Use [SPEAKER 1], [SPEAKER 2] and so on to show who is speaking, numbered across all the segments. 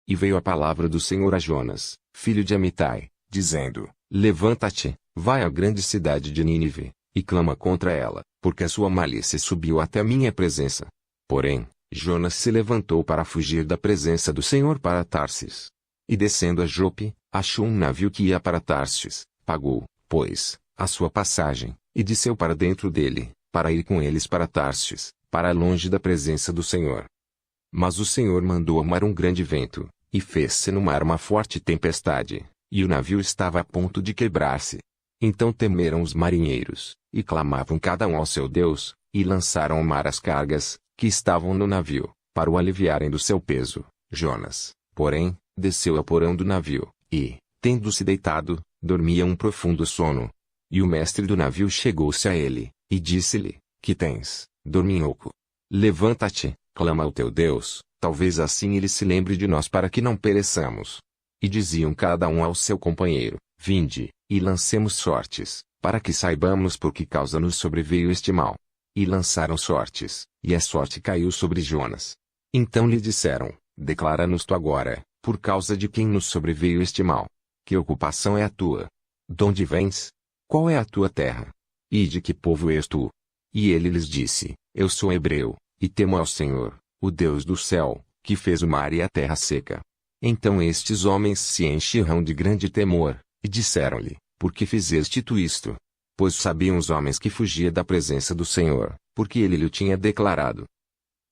[SPEAKER 1] E veio a palavra do Senhor a Jonas, filho de Amitai, dizendo: Levanta-te, vai à grande cidade de Nínive, e clama contra ela, porque a sua malícia subiu até a minha presença. Porém, Jonas se levantou para fugir da presença do Senhor para Tarsis. E descendo a Jope, achou um navio que ia para Tarsis, pagou, pois, a sua passagem, e desceu para dentro dele, para ir com eles para Tarsis, para longe da presença do Senhor. Mas o Senhor mandou ao mar um grande vento, e fez-se no mar uma forte tempestade, e o navio estava a ponto de quebrar-se. Então temeram os marinheiros, e clamavam cada um ao seu Deus, e lançaram ao mar as cargas, que estavam no navio, para o aliviarem do seu peso. Jonas, porém, desceu ao porão do navio, e, tendo-se deitado, dormia um profundo sono. E o mestre do navio chegou-se a ele, e disse-lhe: Que tens, dorminhoco? Levanta-te, clama ao teu Deus, talvez assim ele se lembre de nós para que não pereçamos. E diziam cada um ao seu companheiro: Vinde, e lancemos sortes, para que saibamos por que causa nos sobreveio este mal. E lançaram sortes, e a sorte caiu sobre Jonas. Então lhe disseram: Declara-nos tu agora, por causa de quem nos sobreveio este mal. Que ocupação é a tua? Donde vens? Qual é a tua terra? E de que povo és tu? E ele lhes disse: Eu sou hebreu, e temo ao Senhor, o Deus do céu, que fez o mar e a terra seca. Então estes homens se encherão de grande temor, e disseram-lhe: Por que fizeste tu isto? Pois sabiam os homens que fugia da presença do Senhor, porque ele lhe tinha declarado.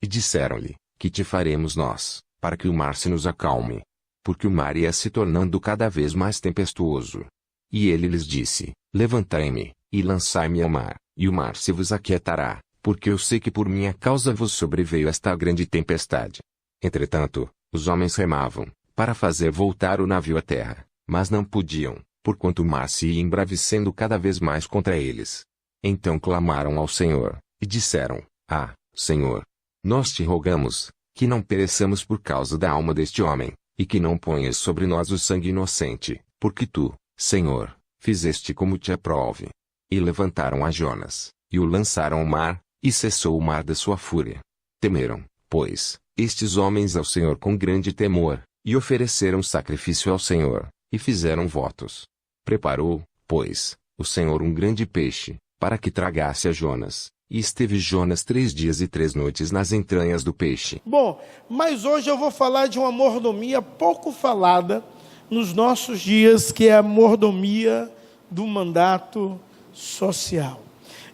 [SPEAKER 1] E disseram-lhe: Que te faremos nós, para que o mar se nos acalme? Porque o mar ia se tornando cada vez mais tempestuoso. E ele lhes disse: Levantai-me, e lançai-me ao mar, e o mar se vos aquietará, porque eu sei que por minha causa vos sobreveio esta grande tempestade. Entretanto, os homens remavam, para fazer voltar o navio à terra, mas não podiam, porquanto o mar se ia embravecendo cada vez mais contra eles. Então clamaram ao Senhor, e disseram: Ah, Senhor! Nós te rogamos, que não pereçamos por causa da alma deste homem, e que não ponhas sobre nós o sangue inocente, porque tu, Senhor, fizeste como te aprouve. E levantaram a Jonas, e o lançaram ao mar, e cessou o mar da sua fúria. Temeram, pois, estes homens ao Senhor com grande temor, e ofereceram sacrifício ao Senhor, e fizeram votos. Preparou, pois, o Senhor um grande peixe, para que tragasse a Jonas, e esteve Jonas 3 dias e 3 noites nas entranhas do peixe.
[SPEAKER 2] Bom, mas hoje eu vou falar de uma mordomia pouco falada nos nossos dias, que é a mordomia do mandato social.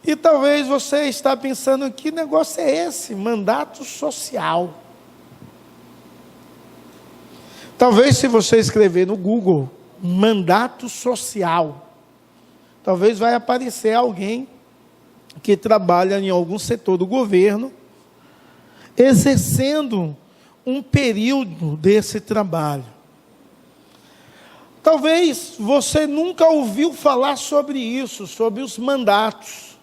[SPEAKER 2] E talvez você está pensando: que negócio é esse? Mandato social. Talvez se você escrever no Google, mandato social, talvez vai aparecer alguém que trabalha em algum setor do governo, exercendo um período desse trabalho. Talvez você nunca ouviu falar sobre isso, sobre os mandatos.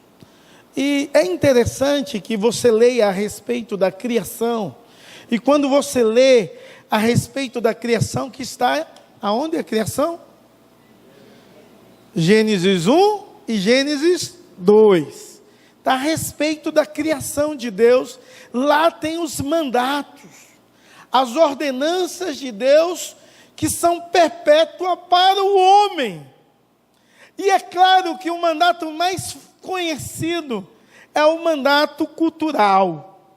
[SPEAKER 2] E é interessante que você leia a respeito da criação. E quando você lê a respeito da criação, que está... Aonde é a criação? Gênesis 1 e Gênesis 2. Está a respeito da criação de Deus. Lá tem os mandatos, as ordenanças de Deus, que são perpétuas para o homem. E é claro que o mandato mais conhecido é o mandato cultural,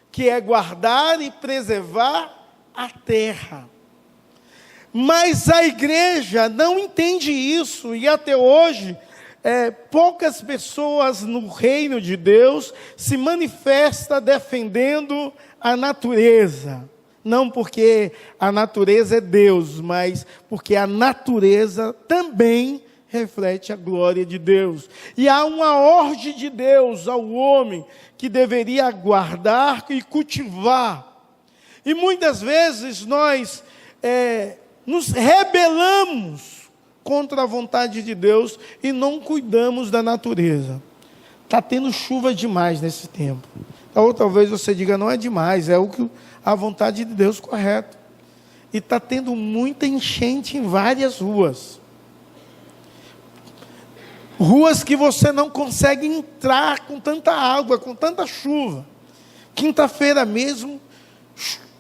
[SPEAKER 2] que é guardar e preservar a terra. Mas a igreja não entende isso, e até hoje, poucas pessoas no reino de Deus se manifestam defendendo a natureza. Não porque a natureza é Deus, mas porque a natureza também reflete a glória de Deus. E há uma ordem de Deus ao homem que deveria guardar e cultivar. E muitas vezes nós nos rebelamos contra a vontade de Deus e não cuidamos da natureza. Está tendo chuva demais nesse tempo. Ou talvez você diga: não é demais, é a vontade de Deus correta. E está tendo muita enchente em várias ruas. Ruas que você não consegue entrar com tanta água, com tanta chuva. Quinta-feira mesmo,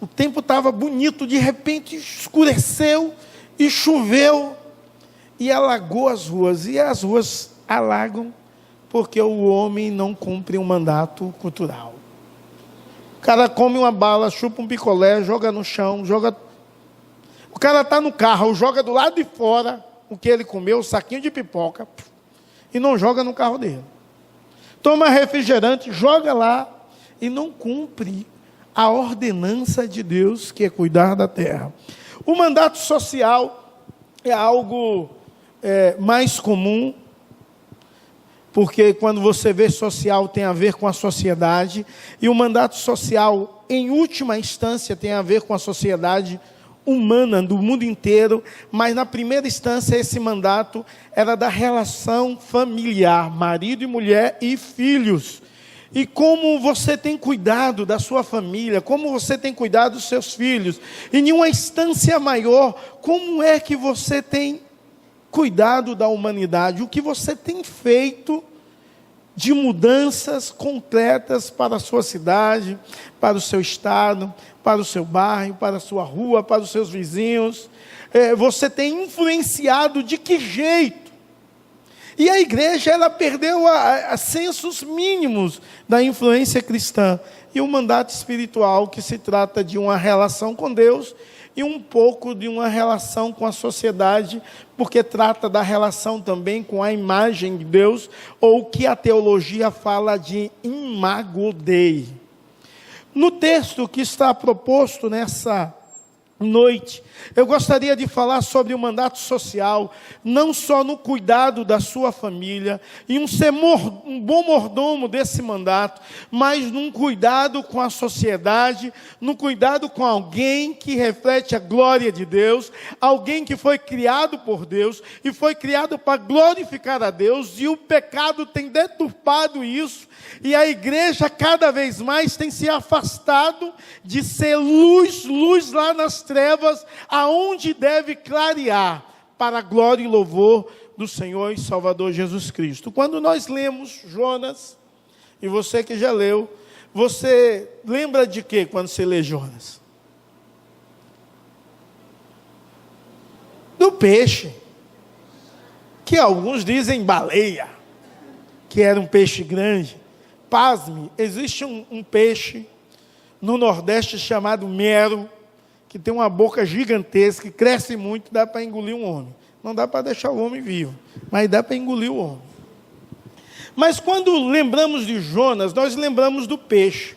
[SPEAKER 2] o tempo estava bonito, de repente escureceu e choveu e alagou as ruas. E as ruas alagam porque o homem não cumpre um mandato cultural. O cara come uma bala, chupa um picolé, joga no chão, joga... O cara está no carro, joga do lado de fora o que ele comeu, o saquinho de pipoca, e não joga no carro dele. Toma refrigerante, joga lá e não cumpre a ordenança de Deus, que é cuidar da terra. O mandato social é algo mais comum, porque quando você vê social tem a ver com a sociedade, e o mandato social, em última instância, tem a ver com a sociedade humana do mundo inteiro, mas na primeira instância esse mandato era da relação familiar, marido e mulher e filhos. E como você tem cuidado da sua família, como você tem cuidado dos seus filhos, em uma instância maior, como é que você tem cuidado da humanidade, o que você tem feito de mudanças concretas para a sua cidade, para o seu estado, para o seu bairro, para a sua rua, para os seus vizinhos. Você tem influenciado de que jeito? E a igreja, ela perdeu a sensos mínimos da influência cristã. E o mandato espiritual, que se trata de uma relação com Deus e um pouco de uma relação com a sociedade, porque trata da relação também com a imagem de Deus, ou o que a teologia fala de imago Dei. No texto que está proposto nessa noite, eu gostaria de falar sobre o mandato social, não só no cuidado da sua família, e um bom mordomo desse mandato, mas num cuidado com a sociedade, num cuidado com alguém que reflete a glória de Deus, alguém que foi criado por Deus, e foi criado para glorificar a Deus, e o pecado tem deturpado isso, e a igreja cada vez mais tem se afastado de ser luz lá nas trevas, aonde deve clarear para a glória e louvor do Senhor e Salvador Jesus Cristo. Quando nós lemos Jonas, e você que já leu, você lembra de quê quando você lê Jonas? Do peixe, que alguns dizem baleia, que era um peixe grande. Pasme, existe um peixe no Nordeste chamado mero, que tem uma boca gigantesca, que cresce muito, dá para engolir um homem. Não dá para deixar o homem vivo, mas dá para engolir o homem. Mas quando lembramos de Jonas, nós lembramos do peixe,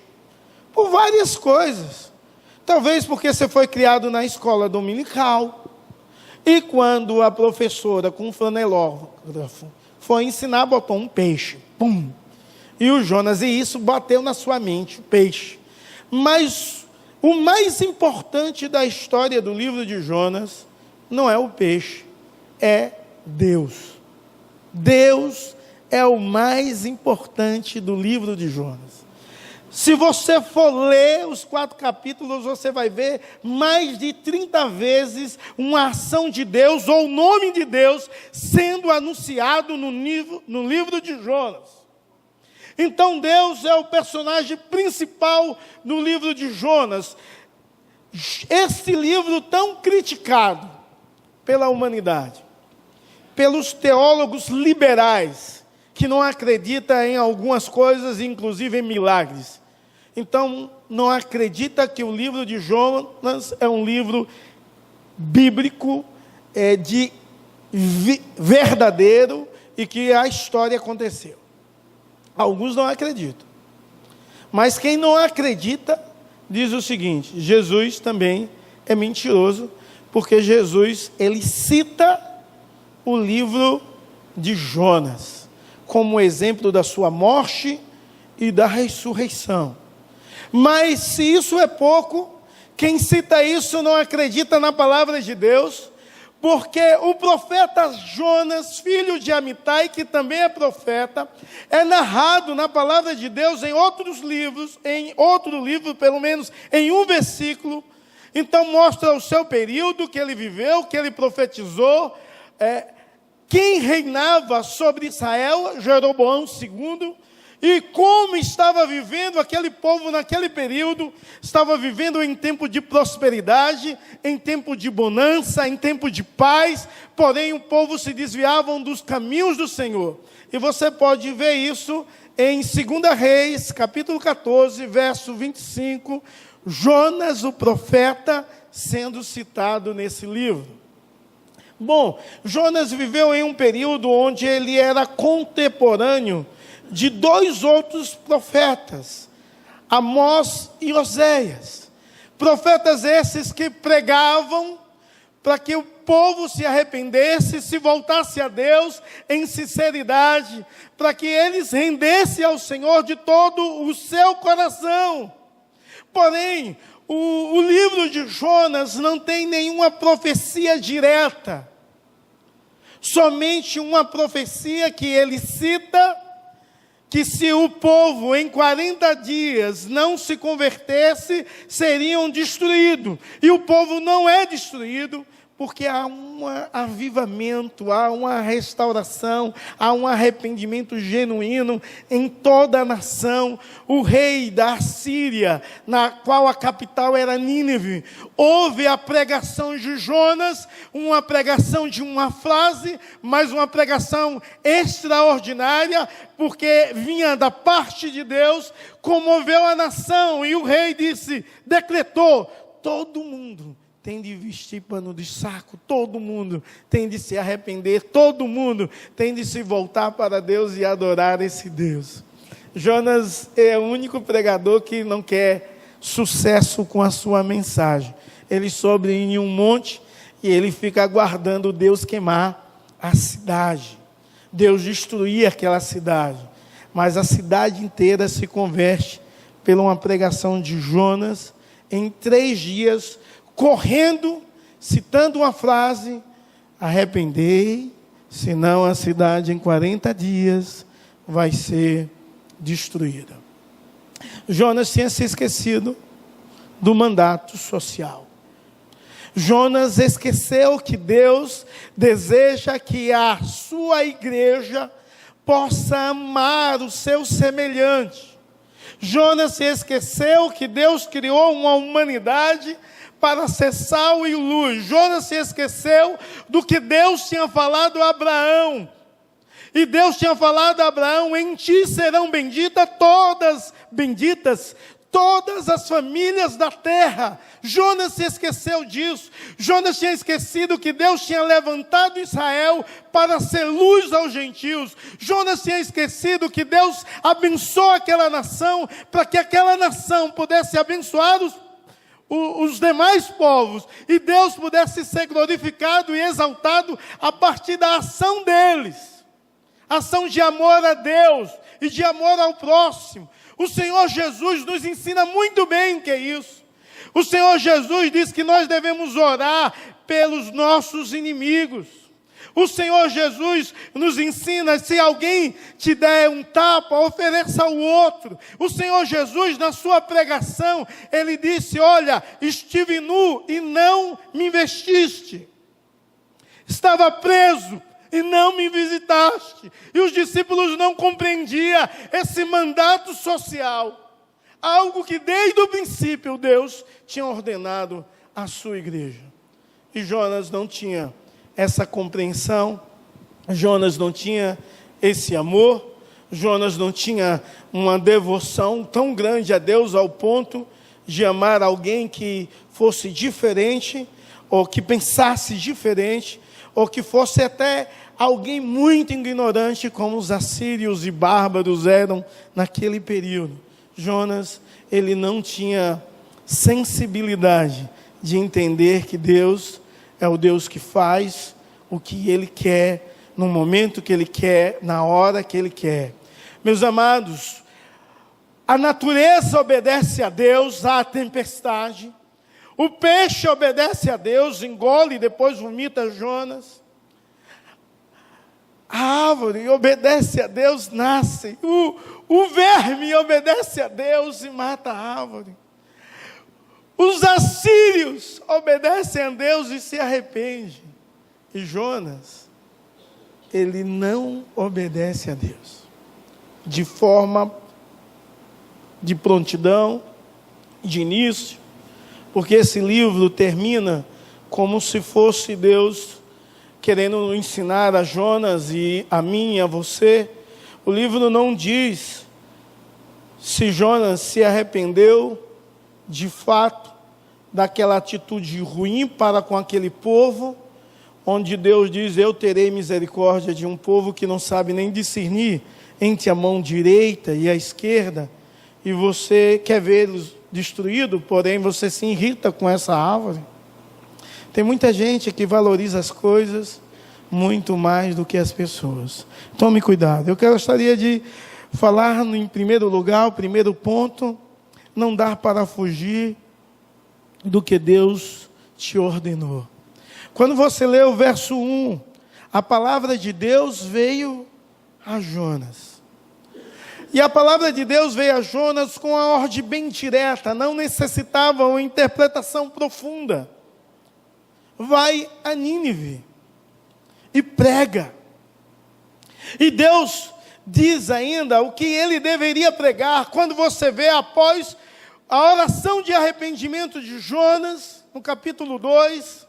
[SPEAKER 2] por várias coisas. Talvez porque você foi criado na escola dominical, e quando a professora com um flanelógrafo foi ensinar, botou um peixe, pum, e o Jonas, e isso bateu na sua mente, o peixe. Mas o mais importante da história do livro de Jonas não é o peixe, é Deus. Deus é o mais importante do livro de Jonas. Se você for ler os 4 capítulos, você vai ver mais de 30 vezes uma ação de Deus, ou o nome de Deus, sendo anunciado no livro de Jonas. Então Deus é o personagem principal no livro de Jonas. Esse livro tão criticado pela humanidade, pelos teólogos liberais, que não acreditam em algumas coisas, inclusive em milagres. Então, não acredita que o livro de Jonas é um livro bíblico, verdadeiro, e que a história aconteceu. Alguns não acreditam. Mas quem não acredita, diz o seguinte: Jesus também é mentiroso, porque Jesus, ele cita o livro de Jonas como exemplo da sua morte e da ressurreição. Mas se isso é pouco, quem cita isso não acredita na palavra de Deus, porque o profeta Jonas, filho de Amitai, que também é profeta, é narrado na palavra de Deus em outros livros, em outro livro, pelo menos em um versículo. Então mostra o seu período que ele viveu, que ele profetizou, quem reinava sobre Israel, Jeroboão II, E como estava vivendo aquele povo naquele período, estava vivendo em tempo de prosperidade, em tempo de bonança, em tempo de paz, porém o povo se desviava dos caminhos do Senhor. E você pode ver isso em 2 Reis, capítulo 14, verso 25, Jonas, o profeta, sendo citado nesse livro. Bom, Jonas viveu em um período onde ele era contemporâneo de dois outros profetas, Amós e Oséias. Profetas esses que pregavam para que o povo se arrependesse, se voltasse a Deus em sinceridade, para que eles rendessem ao Senhor de todo o seu coração. Porém, o livro de Jonas não tem nenhuma profecia direta, somente uma profecia que ele cita, que se o povo em 40 dias não se convertesse, seriam destruídos. E o povo não é destruído, porque há um avivamento, há uma restauração, há um arrependimento genuíno em toda a nação. O rei da Assíria, na qual a capital era Nínive, houve a pregação de Jonas, uma pregação de uma frase, mas uma pregação extraordinária, porque vinha da parte de Deus, comoveu a nação, e o rei decretou, todo mundo tem de vestir pano de saco, todo mundo tem de se arrepender, todo mundo tem de se voltar para Deus e adorar esse Deus. Jonas é o único pregador que não quer sucesso com a sua mensagem. Ele sobe em um monte e ele fica aguardando Deus queimar a cidade, Deus destruir aquela cidade. Mas a cidade inteira se converte pela uma pregação de Jonas em 3 dias, correndo, citando uma frase: arrependei, senão a cidade em 40 dias vai ser destruída. Jonas tinha se esquecido do mandato social. Jonas esqueceu que Deus deseja que a sua igreja possa amar o seu semelhante. Jonas se esqueceu que Deus criou uma humanidade para ser sal e luz. Jonas se esqueceu do que Deus tinha falado a Abraão. E Deus tinha falado a Abraão: em ti serão benditas todas as famílias da terra. Jonas se esqueceu disso. Jonas tinha esquecido que Deus tinha levantado Israel para ser luz aos gentios. Jonas tinha esquecido que Deus abençoou aquela nação, para que aquela nação pudesse abençoar os demais povos, e Deus pudesse ser glorificado e exaltado a partir da ação deles, ação de amor a Deus e de amor ao próximo. O Senhor Jesus nos ensina muito bem o que é isso. O Senhor Jesus diz que nós devemos orar pelos nossos inimigos. O Senhor Jesus nos ensina: se alguém te der um tapa, ofereça ao outro. O Senhor Jesus, na sua pregação, ele disse: olha, estive nu e não me vestiste. Estava preso e não me visitaste. E os discípulos não compreendiam esse mandato social. Algo que desde o princípio Deus tinha ordenado à sua igreja. E Jonas não tinha essa compreensão, Jonas não tinha esse amor, Jonas não tinha uma devoção tão grande a Deus ao ponto de amar alguém que fosse diferente, ou que pensasse diferente, ou que fosse até alguém muito ignorante, como os assírios e bárbaros eram naquele período. Jonas, ele não tinha sensibilidade de entender que Deus é o Deus que faz o que Ele quer, no momento que Ele quer, na hora que Ele quer. Meus amados, a natureza obedece a Deus, à tempestade. O peixe obedece a Deus, engole e depois vomita Jonas. A árvore obedece a Deus, nasce. O verme obedece a Deus e mata a árvore. Os assírios obedecem a Deus e se arrependem. E Jonas, ele não obedece a Deus. de forma de prontidão, de início, porque esse livro termina como se fosse Deus querendo ensinar a Jonas e a mim e a você. O livro não diz se Jonas se arrependeu de fato daquela atitude ruim para com aquele povo, onde Deus diz: eu terei misericórdia de um povo que não sabe nem discernir entre a mão direita e a esquerda, e você quer vê-los destruídos, porém você se irrita com essa árvore. Tem muita gente que valoriza as coisas muito mais do que as pessoas. Tome cuidado. Eu gostaria de falar em primeiro lugar, o primeiro ponto: não dá para fugir do que Deus te ordenou. Quando você lê o verso 1, a palavra de Deus veio a Jonas. E a palavra de Deus veio a Jonas com a ordem bem direta, não necessitava uma interpretação profunda. Vai a Nínive e prega. E Deus diz ainda o que ele deveria pregar. Quando você vê após a oração de arrependimento de Jonas, no capítulo 2,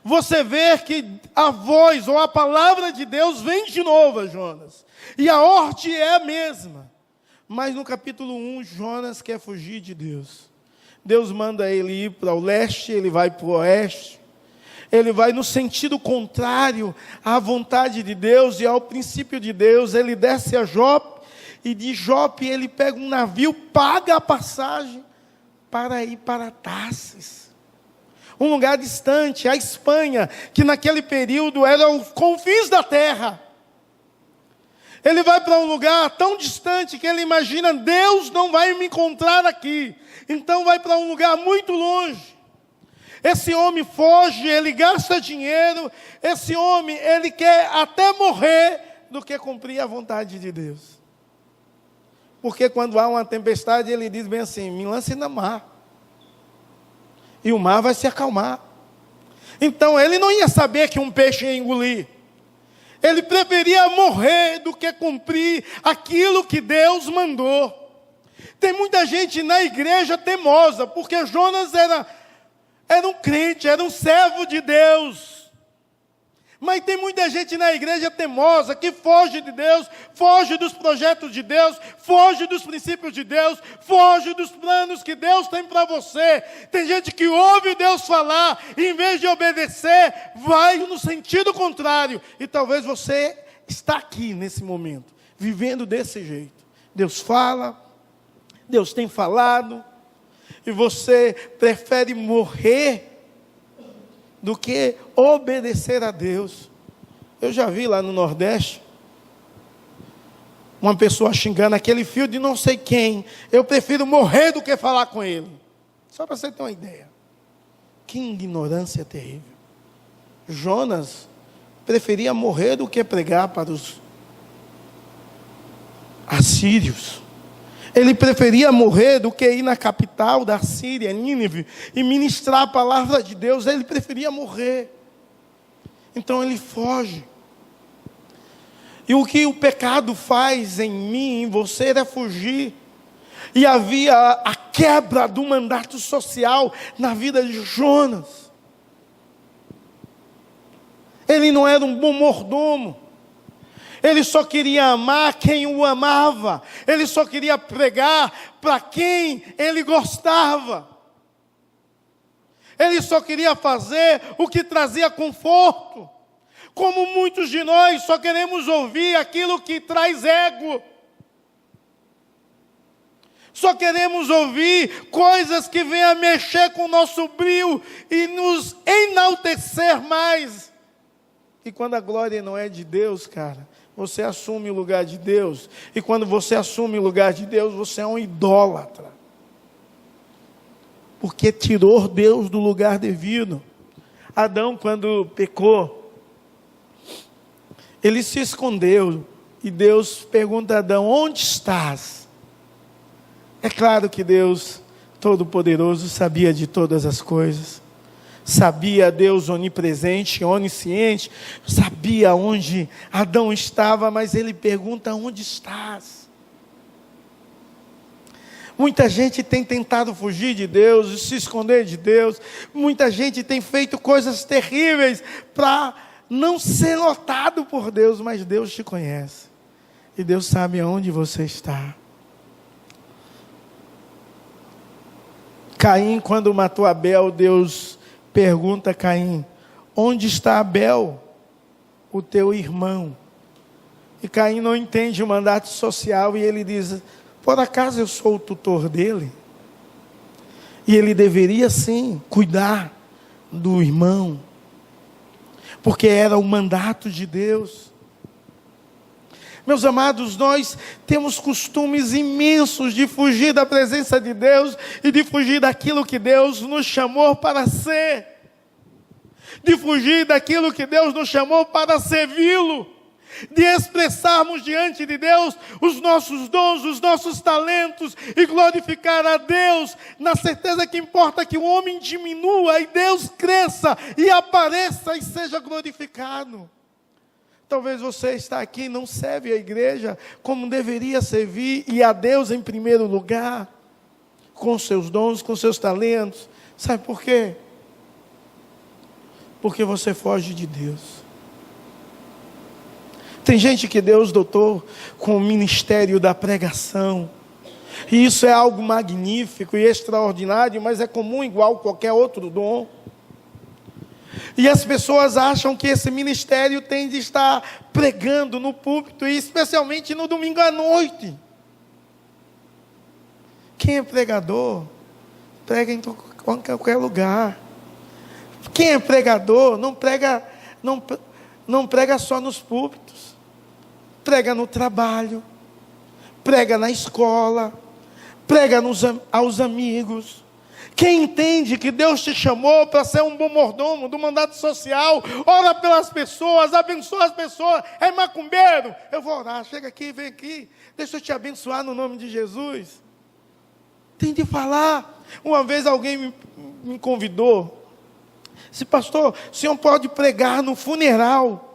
[SPEAKER 2] você vê que a voz ou a palavra de Deus vem de novo a Jonas. E a ordem é a mesma. Mas no capítulo 1, Jonas quer fugir de Deus. Deus manda ele ir para o leste, ele vai para o oeste. Ele vai no sentido contrário à vontade de Deus e ao princípio de Deus. Ele desce a Jope, e de Jope ele pega um navio, paga a passagem para ir para Tarsis, um lugar distante, a Espanha, que naquele período era os confins da terra. Ele vai para um lugar tão distante que ele imagina: Deus não vai me encontrar aqui. Então vai para um lugar muito longe. Esse homem foge, ele gasta dinheiro. Esse homem, ele quer até morrer do que cumprir a vontade de Deus. Porque quando há uma tempestade, ele diz bem assim: me lance no mar, e o mar vai se acalmar. Então ele não ia saber que um peixe ia engolir. Ele preferia morrer do que cumprir aquilo que Deus mandou. Tem muita gente na igreja temosa, porque Jonas era um crente, era um servo de Deus. Mas tem muita gente na igreja temosa, que foge de Deus, foge dos projetos de Deus, foge dos princípios de Deus, foge dos planos que Deus tem para você. Tem gente que ouve Deus falar, e em vez de obedecer, vai no sentido contrário. E talvez você está aqui nesse momento, vivendo desse jeito. Deus fala, Deus tem falado, e você prefere morrer do que obedecer a Deus. Eu já vi lá no Nordeste uma pessoa xingando aquele filho de não sei quem: eu prefiro morrer do que falar com ele. Só para você ter uma ideia. Que ignorância terrível. Jonas preferia morrer do que pregar para os assírios. Ele preferia morrer do que ir na capital da Síria, Nínive, e ministrar a palavra de Deus. Ele preferia morrer. Então ele foge. E o que o pecado faz em mim, em você, é fugir. E havia a quebra do mandato social na vida de Jonas. Ele não era um bom mordomo. Ele só queria amar quem o amava. Ele só queria pregar para quem ele gostava. Ele só queria fazer o que trazia conforto. Como muitos de nós só queremos ouvir aquilo que traz ego. Só queremos ouvir coisas que venham mexer com o nosso brilho e nos enaltecer mais. E quando a glória não é de Deus, cara, você assume o lugar de Deus. E quando você assume o lugar de Deus, você é um idólatra. Porque tirou Deus do lugar devido. Adão, quando pecou, ele se escondeu. E Deus pergunta a Adão: onde estás? É claro que Deus Todo-Poderoso sabia de todas as coisas. Sabia, Deus onipresente, onisciente, sabia onde Adão estava, mas ele pergunta: onde estás? Muita gente tem tentado fugir de Deus, se esconder de Deus. Muita gente tem feito coisas terríveis para não ser notado por Deus, mas Deus te conhece. E Deus sabe aonde você está. Caim, quando matou Abel, Deus pergunta a Caim: onde está Abel, o teu irmão? E Caim não entende o mandato social e ele diz: por acaso eu sou o tutor dele? E ele deveria sim cuidar do irmão, porque era o mandato de Deus. Meus amados, nós temos costumes imensos de fugir da presença de Deus e de fugir daquilo que Deus nos chamou para ser, de fugir daquilo que Deus nos chamou para servi-lo, de expressarmos diante de Deus os nossos dons, os nossos talentos e glorificar a Deus, na certeza que importa que o homem diminua e Deus cresça e apareça e seja glorificado. Talvez você está aqui e não serve a igreja como deveria servir, e a Deus em primeiro lugar, com seus dons, com seus talentos. Sabe por quê? Porque você foge de Deus. Tem gente que Deus dotou com o ministério da pregação, e isso é algo magnífico e extraordinário, mas é comum igual qualquer outro dom. E as pessoas acham que esse ministério tem de estar pregando no púlpito, e especialmente no domingo à noite. Quem é pregador, prega em qualquer lugar. Quem é pregador, não prega só nos púlpitos. Prega no trabalho, prega na escola, prega aos amigos. Quem entende que Deus te chamou para ser um bom mordomo do mandato social, ora pelas pessoas, abençoa as pessoas, é macumbeiro, eu vou orar, chega aqui, vem aqui, deixa eu te abençoar no nome de Jesus. Tem de falar. Uma vez alguém me convidou, disse: pastor, o senhor pode pregar no funeral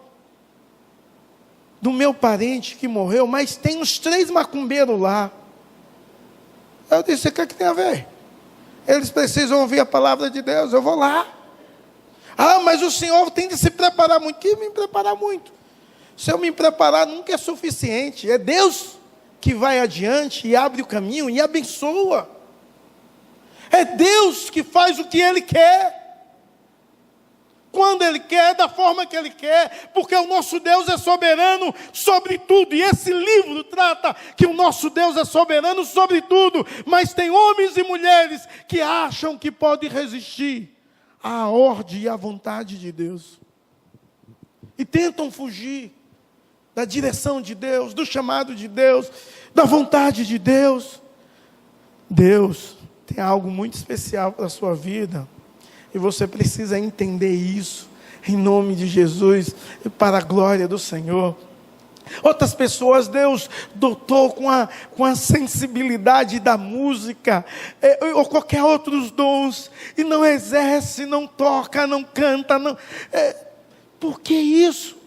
[SPEAKER 2] do meu parente que morreu, mas tem uns 3 macumbeiros lá. Eu disse: o que tem a ver? Eles precisam ouvir a palavra de Deus, eu vou lá. Ah, mas o senhor tem de se preparar muito. Que me preparar muito? Se eu me preparar nunca é suficiente. É Deus que vai adiante e abre o caminho e abençoa. É Deus que faz o que Ele quer, quando Ele quer, da forma que Ele quer, porque o nosso Deus é soberano sobre tudo, e esse livro trata que o nosso Deus é soberano sobre tudo, mas tem homens e mulheres que acham que podem resistir à ordem e à vontade de Deus, e tentam fugir da direção de Deus, do chamado de Deus, da vontade de Deus. Deus tem algo muito especial para a sua vida, e você precisa entender isso, em nome de Jesus, e para a glória do Senhor. Outras pessoas Deus dotou com a sensibilidade da música, ou qualquer outros dons, e não exerce, não toca, não canta, por que isso?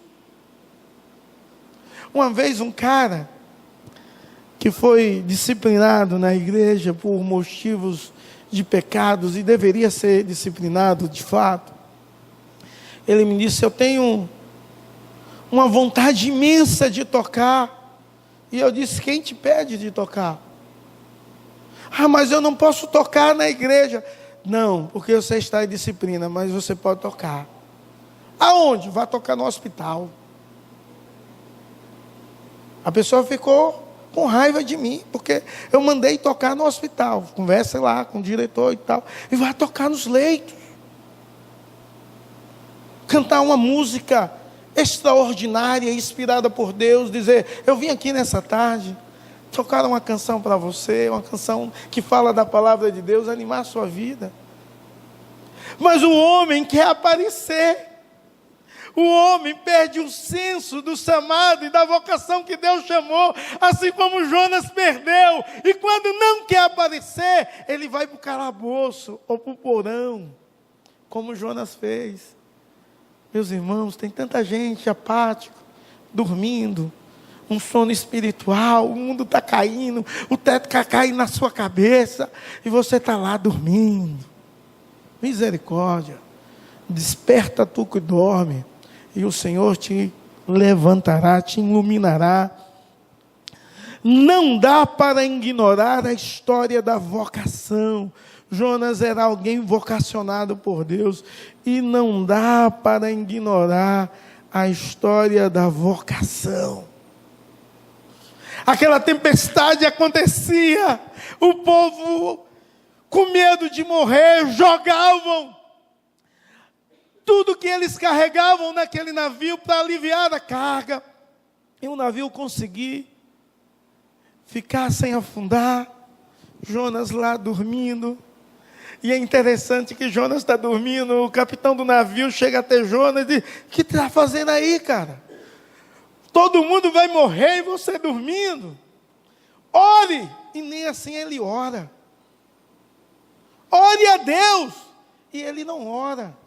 [SPEAKER 2] Uma vez um cara, que foi disciplinado na igreja por motivos de pecados, e deveria ser disciplinado de fato, ele me disse: eu tenho uma vontade imensa de tocar. E eu disse: quem te pede de tocar? Ah, mas eu não posso tocar na igreja. Não, porque você está em disciplina, mas você pode tocar. Aonde? Vá tocar no hospital. A pessoa ficou com raiva de mim, porque eu mandei tocar no hospital. Conversa lá com o diretor e tal, e vai tocar nos leitos, cantar uma música extraordinária, inspirada por Deus, dizer: eu vim aqui nessa tarde tocar uma canção para você, uma canção que fala da palavra de Deus, animar a sua vida. Mas o homem quer aparecer. O homem perde o senso do chamado e da vocação que Deus chamou, assim como Jonas perdeu. E quando não quer aparecer, ele vai para o calabouço ou para o porão, como Jonas fez. Meus irmãos, tem tanta gente apática, dormindo, um sono espiritual, o mundo está caindo, o teto está caindo na sua cabeça, e você está lá dormindo. Misericórdia. Desperta tu que dorme, e o Senhor te levantará, te iluminará. Não dá para ignorar a história da vocação. Jonas era alguém vocacionado por Deus, e não dá para ignorar a história da vocação. Aquela tempestade acontecia, o povo com medo de morrer, jogavam tudo que eles carregavam naquele navio para aliviar a carga, e o navio conseguia ficar sem afundar. Jonas lá dormindo, e é interessante que Jonas está dormindo, o capitão do navio chega até Jonas e diz: o que está fazendo aí, cara? Todo mundo vai morrer e você dormindo. Ore. E nem assim ele ora. Ore a Deus. E ele não ora.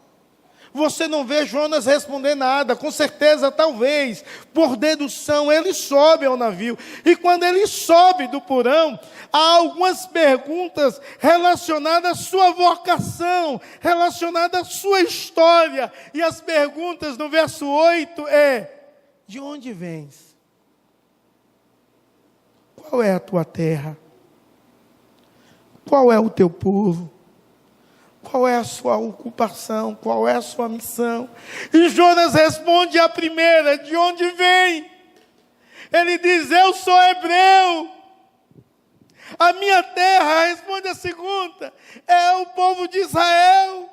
[SPEAKER 2] Você não vê Jonas responder nada. Com certeza, talvez, por dedução, ele sobe ao navio. E quando ele sobe do porão, há algumas perguntas relacionadas à sua vocação, relacionadas à sua história. E as perguntas no verso 8 é: de onde vens? Qual é a tua terra? Qual é o teu povo? Qual é a sua ocupação? Qual é a sua missão? E Jonas responde a primeira: de onde vem? Ele diz: eu sou hebreu. A minha terra, responde a segunda, é o povo de Israel.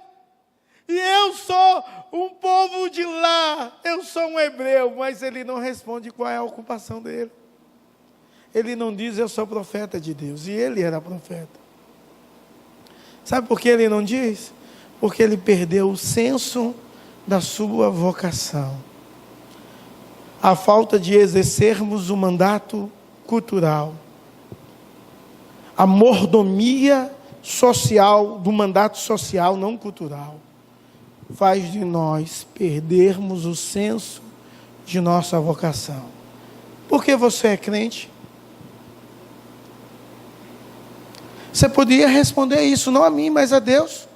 [SPEAKER 2] E eu sou um povo de lá, eu sou um hebreu. Mas ele não responde qual é a ocupação dele. Ele não diz: eu sou profeta de Deus. E ele era profeta. Sabe por que ele não diz? Porque ele perdeu o senso da sua vocação. A falta de exercermos o mandato cultural. A mordomia social, do mandato social, não cultural, faz de nós perdermos o senso de nossa vocação. Por que você é crente? Você poderia responder isso, não a mim, mas a Deus.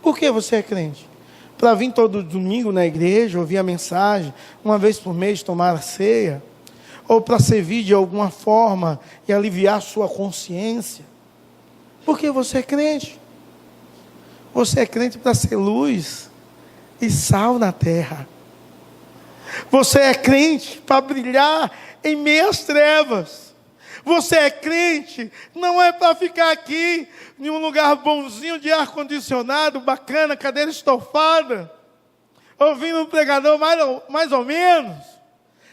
[SPEAKER 2] Por que você é crente? Para vir todo domingo na igreja, ouvir a mensagem, uma vez por mês tomar a ceia, ou para servir de alguma forma e aliviar sua consciência? Por que você é crente? Você é crente para ser luz e sal na terra. Você é crente para brilhar em meio às trevas. Você é crente, não é para ficar aqui em um lugar bonzinho de ar-condicionado, bacana, cadeira estofada, ouvindo um pregador mais ou menos.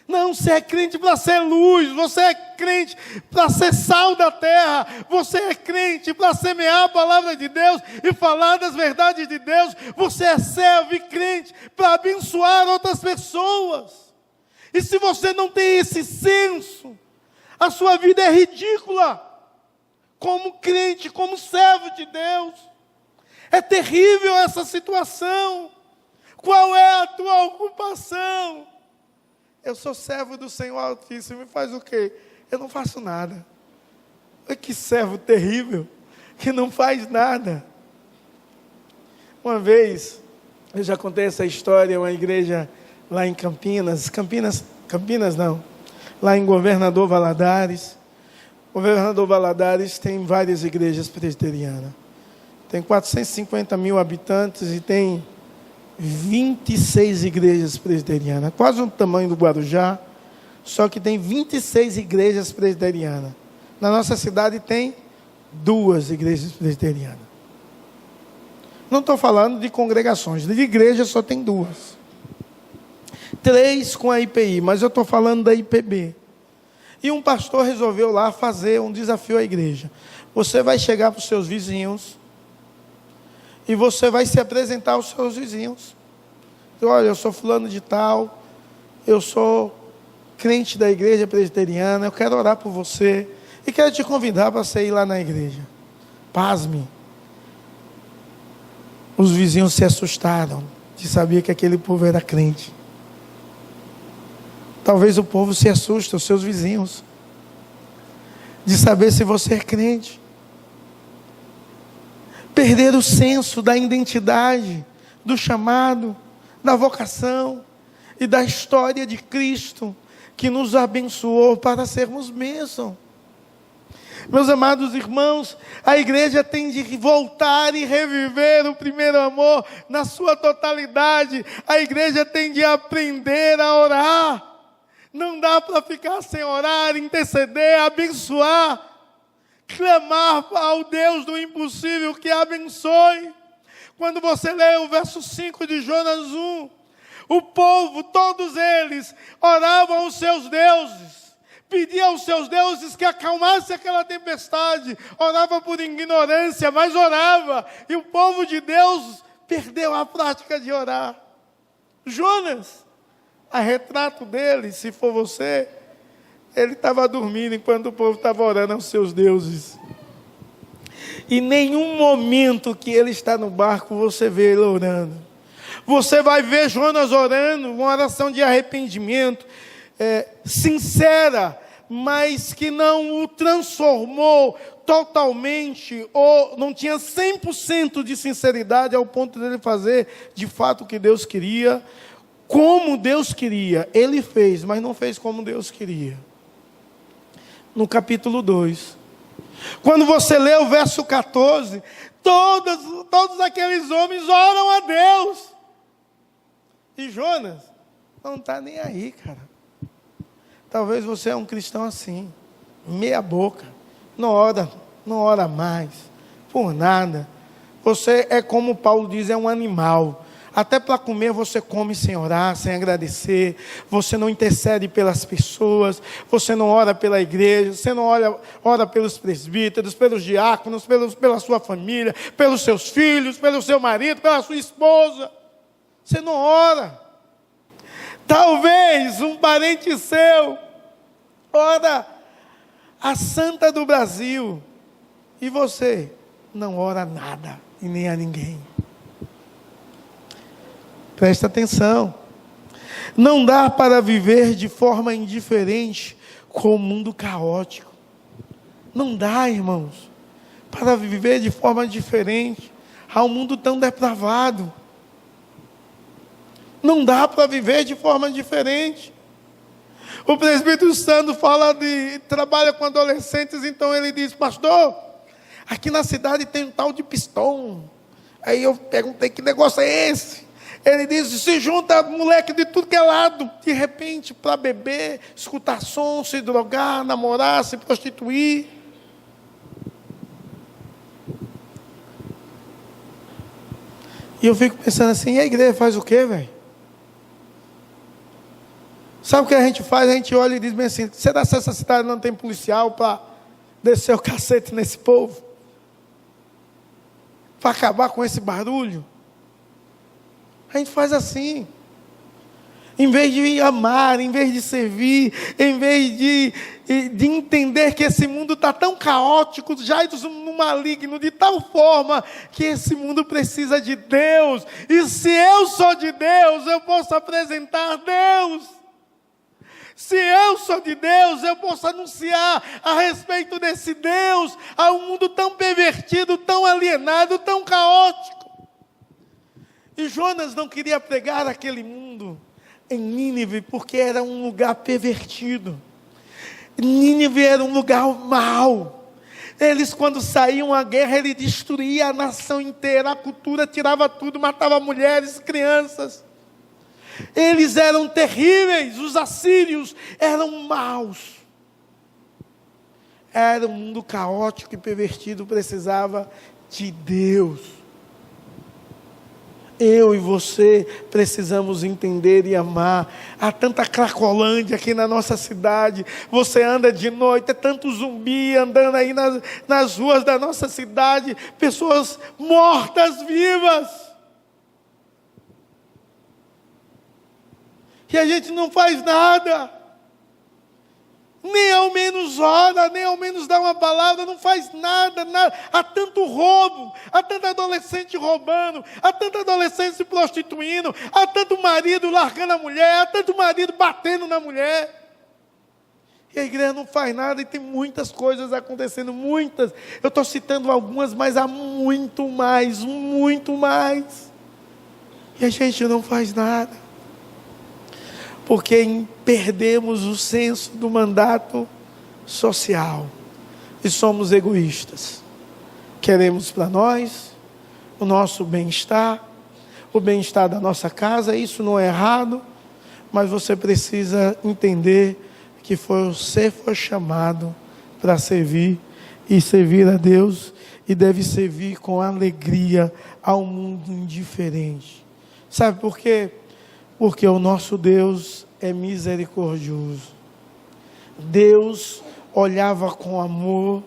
[SPEAKER 2] Não, você é crente para ser luz, você é crente para ser sal da terra, você é crente para semear a palavra de Deus e falar das verdades de Deus, você é servo e crente para abençoar outras pessoas. E se você não tem esse senso, a sua vida é ridícula, como crente, como servo de Deus. É terrível essa situação. Qual é a tua ocupação? Eu sou servo do Senhor Altíssimo, e faz o quê? Eu não faço nada. Que servo terrível, que não faz nada. Uma vez, eu já contei essa história, uma igreja lá em Campinas não, lá em Governador Valadares. Governador Valadares tem várias igrejas presbiterianas. Tem 450 mil habitantes e tem 26 igrejas presbiterianas. Quase o tamanho do Guarujá, só que tem 26 igrejas presbiterianas. Na nossa cidade tem 2 igrejas presbiterianas. Não estou falando de congregações, de igreja só tem 2. 3 com a IPI, mas eu estou falando da IPB. E um pastor resolveu lá fazer um desafio à igreja. Você vai chegar para os seus vizinhos e você vai se apresentar aos seus vizinhos. Olha, eu sou fulano de tal, eu sou crente da igreja presbiteriana, eu quero orar por você e quero te convidar para você ir lá na igreja. Pasme. Os vizinhos se assustaram de saber que aquele povo era crente. Talvez o povo se assuste, os seus vizinhos, de saber se você é crente. Perder o senso da identidade, do chamado, da vocação e da história de Cristo, que nos abençoou para sermos bênção. Meus amados irmãos, a igreja tem de voltar e reviver o primeiro amor na sua totalidade. A igreja tem de aprender a orar. Não dá para ficar sem orar, interceder, abençoar, clamar ao Deus do impossível que abençoe. Quando você lê o verso 5 de Jonas 1, o povo, todos eles, oravam aos seus deuses, pediam aos seus deuses que acalmasse aquela tempestade, orava por ignorância, mas orava, e o povo de Deus perdeu a prática de orar. Jonas, a retrato dele, se for você, ele estava dormindo enquanto o povo estava orando aos seus deuses. Em nenhum momento que ele está no barco, você vê ele orando. Você vai ver Jonas orando, uma oração de arrependimento, sincera, mas que não o transformou totalmente, ou não tinha 100% de sinceridade ao ponto de ele fazer de fato o que Deus queria, como Deus queria. Ele fez, mas não fez como Deus queria. No capítulo 2, quando você lê o verso 14, todos aqueles homens oram a Deus, e Jonas não está nem aí, cara. Talvez você é um cristão assim, meia boca, não ora mais, por nada. Você é como Paulo diz, é um animal. Até para comer você come sem orar, sem agradecer. Você não intercede pelas pessoas, você não ora pela igreja, você não ora pelos presbíteros, pelos diáconos, pela sua família, pelos seus filhos, pelo seu marido, pela sua esposa. Você não ora. Talvez um parente seu ora a santa do Brasil e você não ora nada e nem a ninguém. Presta atenção. Não dá para viver de forma indiferente com o mundo caótico. Não dá, irmãos, para viver de forma diferente a um mundo tão depravado. Não dá para viver de forma diferente. O presbítero Sandro trabalha com adolescentes, então ele diz: pastor, aqui na cidade tem um tal de pistão. Aí eu perguntei: que negócio é esse? Ele diz: se junta moleque de tudo que é lado, de repente, para beber, escutar som, se drogar, namorar, se prostituir. E eu fico pensando assim: e a igreja faz o quê, velho? Sabe o que a gente faz? A gente olha e diz bem assim: será que essa cidade não tem policial para descer o cacete nesse povo? Para acabar com esse barulho? A gente faz assim. Em vez de amar, em vez de servir, em vez de entender que esse mundo está tão caótico, já no maligno, de tal forma que esse mundo precisa de Deus. E se eu sou de Deus, eu posso apresentar Deus. Se eu sou de Deus, eu posso anunciar a respeito desse Deus a um mundo tão pervertido, tão alienado, tão caótico. E Jonas não queria pregar aquele mundo em Nínive, porque era um lugar pervertido. Nínive era um lugar mau. Eles, quando saíam à guerra, ele destruía a nação inteira, a cultura, tirava tudo, matava mulheres, crianças. Eles eram terríveis, os assírios eram maus. Era um mundo caótico e pervertido, precisava de Deus. Eu e você precisamos entender e amar. Há tanta cracolândia aqui na nossa cidade. Você anda de noite, é tanto zumbi andando aí nas ruas da nossa cidade. Pessoas mortas vivas. E a gente não faz nada. nem ao menos ora, nem ao menos dá uma palavra, não faz nada, nada. Há tanto roubo, há tanta adolescente roubando, há tanta adolescente se prostituindo, há tanto marido largando a mulher, há tanto marido batendo na mulher. E a igreja não faz nada, e tem muitas coisas acontecendo, muitas. Eu estou citando algumas, mas há muito mais, muito mais. E a gente não faz nada. Porque perdemos o senso do mandato social. E somos egoístas. Queremos para nós o nosso bem-estar, o bem-estar da nossa casa. Isso não é errado, mas você precisa entender que você foi chamado para servir, e servir a Deus, e deve servir com alegria ao mundo indiferente. Sabe por quê? Porque o nosso Deus é misericordioso. Deus olhava com amor,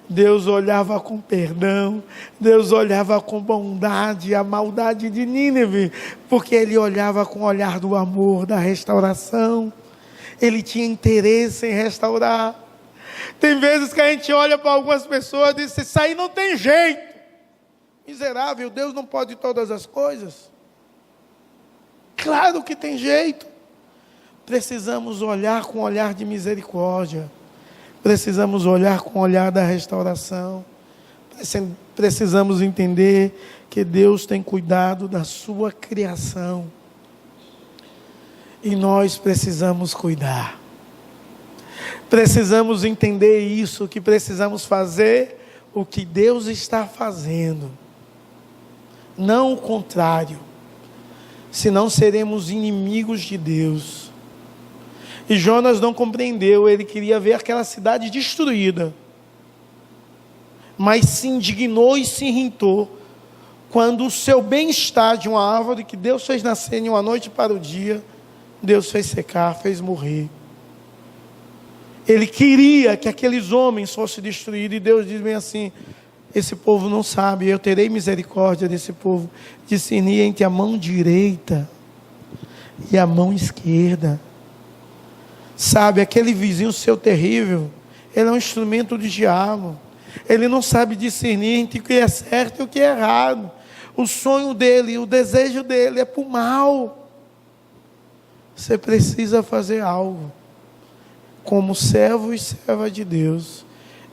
[SPEAKER 2] Deus olhava com perdão, Deus olhava com bondade a maldade de Nínive, porque Ele olhava com o olhar do amor, da restauração. Ele tinha interesse em restaurar. Tem vezes que a gente olha para algumas pessoas e diz: isso aí não tem jeito. Miserável, Deus não pode todas as coisas. Claro que tem jeito. Precisamos olhar com o olhar de misericórdia. Precisamos olhar com o olhar da restauração. Precisamos entender que Deus tem cuidado da sua criação. E nós precisamos cuidar. Precisamos entender isso, que precisamos fazer o que Deus está fazendo. Não o contrário. Senão seremos inimigos de Deus. E Jonas não compreendeu, ele queria ver aquela cidade destruída. Mas se indignou e se irritou quando o seu bem-estar de uma árvore que Deus fez nascer em uma noite para o dia, Deus fez secar, fez morrer. Ele queria que aqueles homens fossem destruídos, e Deus diz bem assim: esse povo não sabe, eu terei misericórdia desse povo, discernir entre a mão direita e a mão esquerda. Sabe, aquele vizinho seu terrível, ele é um instrumento do diabo. Ele não sabe discernir entre o que é certo e o que é errado. O sonho dele, o desejo dele é para o mal. Você precisa fazer algo, como servo e serva de Deus,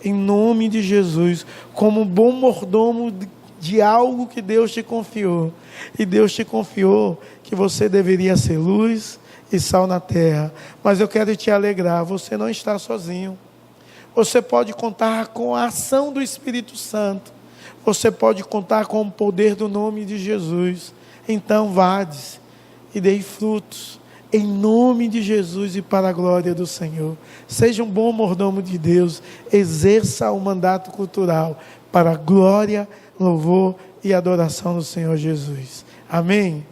[SPEAKER 2] em nome de Jesus, como bom mordomo de algo que Deus te confiou. E Deus te confiou que você deveria ser luz e sal na terra. Mas eu quero te alegrar, você não está sozinho. Você pode contar com a ação do Espírito Santo. Você pode contar com o poder do nome de Jesus. Então vades e dei frutos, em nome de Jesus e para a glória do Senhor. Seja um bom mordomo de Deus. Exerça o mandato cultural para a glória, louvor e adoração do Senhor Jesus. Amém?